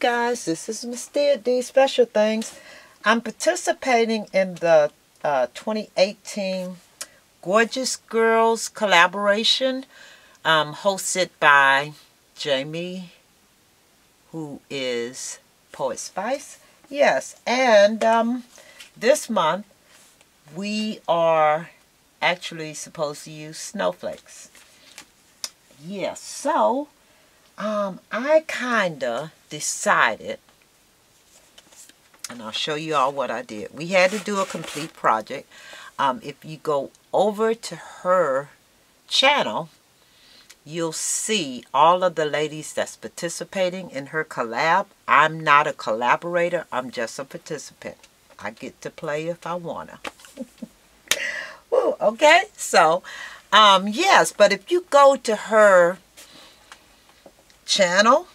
guys, this is Miss D Special Things. I'm participating in the 2018 Gorjuss Girls Collaboration, hosted by Jamie, who is PoetSpice. Yes, and this month we are actually supposed to use snowflakes. Yes, so I kinda decided, and I'll show you all what I did. We had to do a complete project. If you go over to her channel, you'll see all of the ladies that's participating in her collab. I'm not a collaborator, I'm just a participant. I get to play if I wanna. Woo, okay, so yes, but if you go to her channel,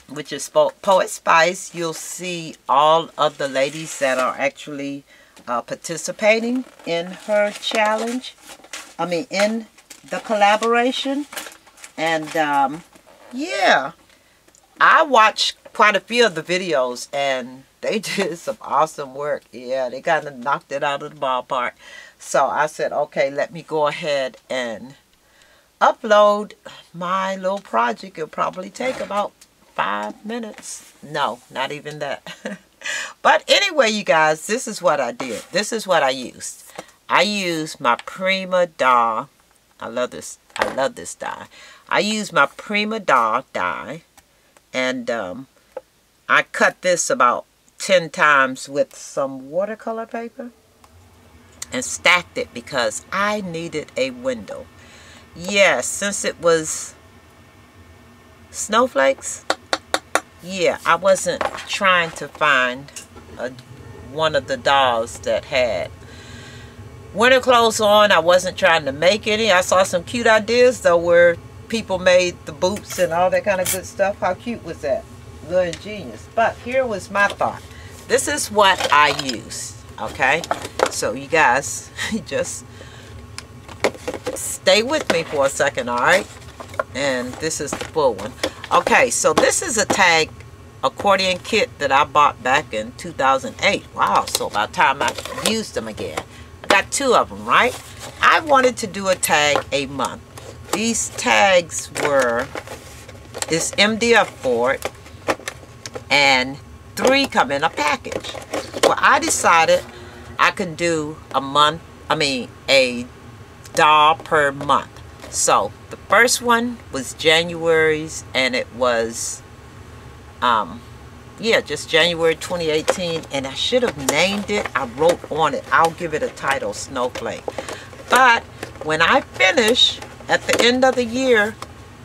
which is PoetSpice, you'll see all of the ladies that are actually participating in her challenge. In the collaboration. And yeah, I watched quite a few of the videos and they did some awesome work. Yeah, they kind of knocked it out of the ballpark. So I said, okay, let me go ahead and upload my little project. It'll probably take about 5 minutes. No, not even that. But anyway, you guys, this is what I did. This is what I used. I used my Prima Doll. I love this dye. I used my Prima Doll dye, and I cut this about 10 times with some watercolor paper and stacked it because I needed a window. Yes, since it was snowflakes, yeah, I wasn't trying to find one of the dolls that had winter clothes on. I wasn't trying to make any. I saw some cute ideas though where people made the boots and all that kind of good stuff. How cute was that? A little ingenious. But here was my thought. This is what I used. Okay? So you guys just stay with me for a second, alright? And this is the full one. Okay, so this is a tag accordion kit that I bought back in 2008. Wow, so by the time I used them again. I got 2 of them, right? I wanted to do a tag a month. These tags were, it's MDF for it, and 3 come in a package. Well, I decided I could do a doll per month. So the first one was January's, and it was yeah, just January 2018, and I should have named it. I wrote on it, I'll give it a title, Snowflake. But when I finish at the end of the year,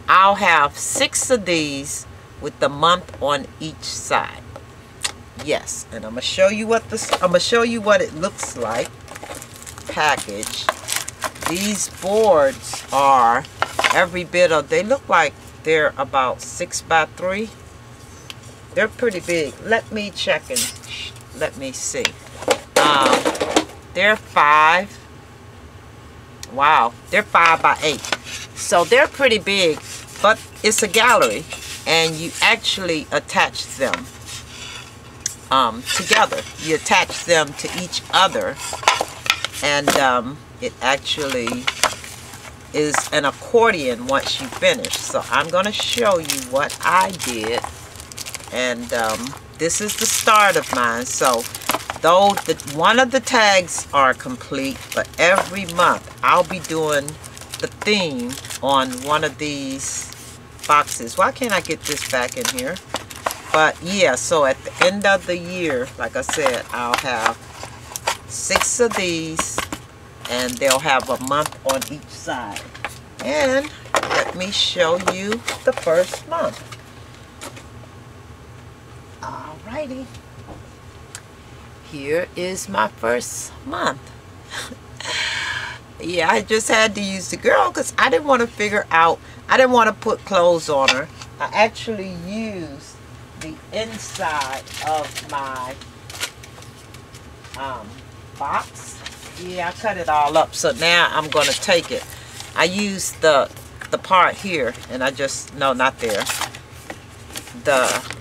I'll have 6 of these with the month on each side. Yes, and I'm gonna show you what it looks like packaged. These boards are every bit of, they look like they're about 6 by 3. They're pretty big. Let me check and let me see. They're 5. Wow, they're 5 by 8. So they're pretty big, but it's a gallery, and you actually attach them together. You attach them to each other, and it actually is an accordion once you finish. So I'm going to show you what I did, and this is the start of mine. So though one of the tags are complete, but every month I'll be doing the theme on one of these boxes. Why can't I get this back in here? But yeah, so at the end of the year, like I said, I'll have 6 of these, and they'll have a month on each side. And let me show you the first month. Alrighty. Here is my first month. Yeah, I just had to use the girl because I didn't want to figure out, I didn't want to put clothes on her. I actually used the inside of my box. Yeah, I cut it all up. So now I'm going to take it. I used the part here, and I just, no, not there. The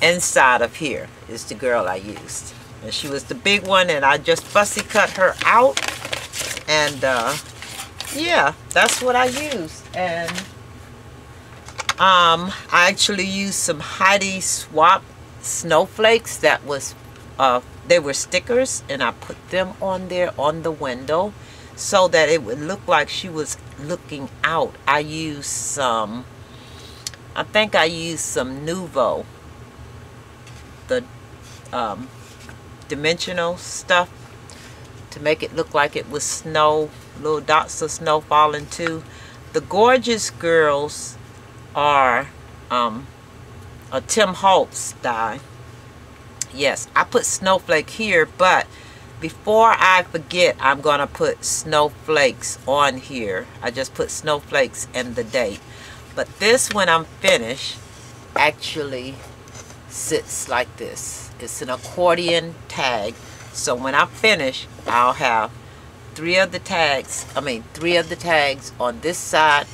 inside of here is the girl I used. And she was the big one, and I just fussy cut her out. And yeah, that's what I used. And I actually used some Heidi Swap snowflakes that was they were stickers, and I put them on there on the window so that it would look like she was looking out. I used some, I think I used some Nuvo, the dimensional stuff, to make it look like it was snow, little dots of snow falling too. The Gorjuss Girls are a Tim Holtz dye. Yes, I put snowflake here, but before I forget, I'm going to put snowflakes on here. I just put snowflakes and the date. But this, when I'm finished, actually sits like this. It's an accordion tag. So when I finish, I'll have three of the tags on this side,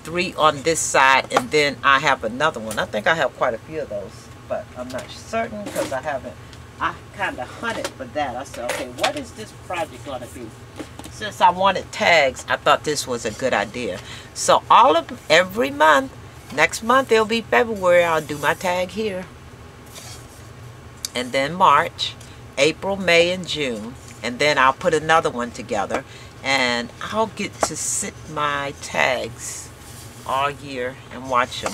3 on this side, and then I have another one. I think I have quite a few of those, but I'm not certain because I kind of hunted for that. I said, okay, what is this project going to be? Since I wanted tags, I thought this was a good idea. So every month, next month it'll be February, I'll do my tag here. And then March, April, May, and June. And then I'll put another one together. And I'll get to sit my tags all year and watch them.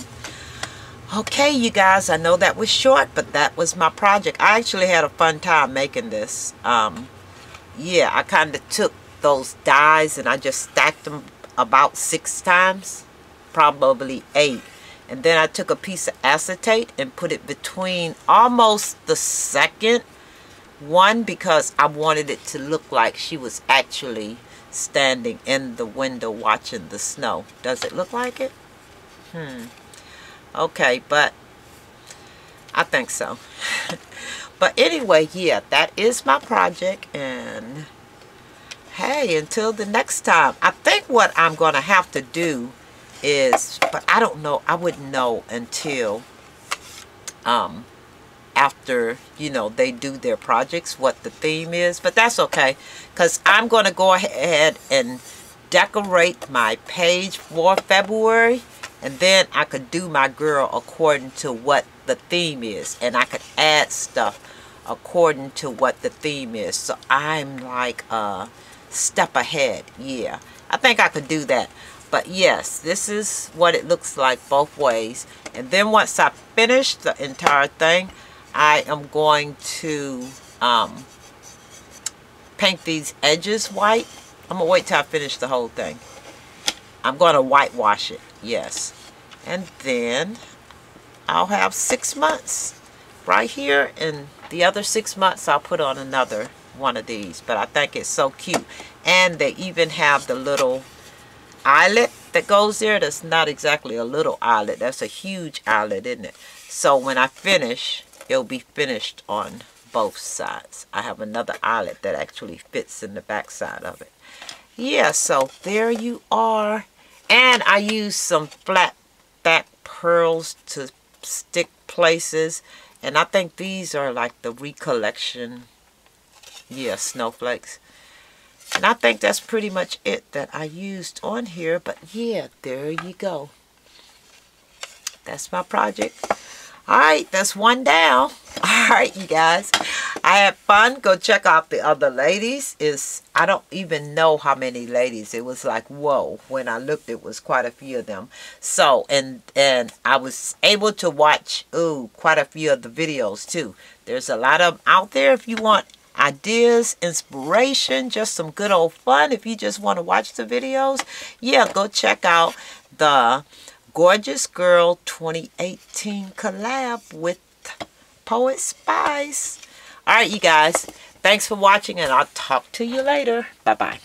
Okay, you guys, I know that was short, but that was my project. I actually had a fun time making this. Yeah, I kind of took those dies and I just stacked them about 6 times, probably 8. And then I took a piece of acetate and put it between almost the second one, because I wanted it to look like she was actually standing in the window watching the snow. Does it look like it? Okay, but I think so. But anyway, yeah, that is my project. And hey, until the next time, I think what I'm going to have to do is, but I don't know, I wouldn't know until after, you know, they do their projects, what the theme is. But that's okay, because I'm going to go ahead and decorate my page for February, and then I could do my girl according to what the theme is, and I could add stuff according to what the theme is. So I'm like a step ahead. Yeah, I think I could do that. But yes, this is what it looks like both ways. And then once I finish the entire thing, I am going to paint these edges white. I'm going to wait till I finish the whole thing. I'm going to whitewash it, yes. And then I'll have 6 months right here. And the other 6 months I'll put on another one of these. But I think it's so cute. And they even have the little eyelet that goes there. That's not exactly a little eyelet. That's a huge eyelet, isn't it? So when I finish, it'll be finished on both sides. I have another eyelet that actually fits in the back side of it. Yeah, so there you are. And I used some flat back pearls to stick places. And I think these are like the recollection, yeah, snowflakes. And I think that's pretty much it that I used on here. But yeah, there you go. That's my project. Alright, that's one down. Alright, you guys. I had fun. Go check out the other ladies. I don't even know how many ladies. It was like, whoa. When I looked, it was quite a few of them. So, and I was able to watch, quite a few of the videos too. There's a lot of them out there if you want ideas, inspiration, just some good old fun. If you just want to watch the videos, yeah, go check out the Gorjuss Girl 2018 collab with PoetSpice. Alright, you guys. Thanks for watching, and I'll talk to you later. Bye-bye.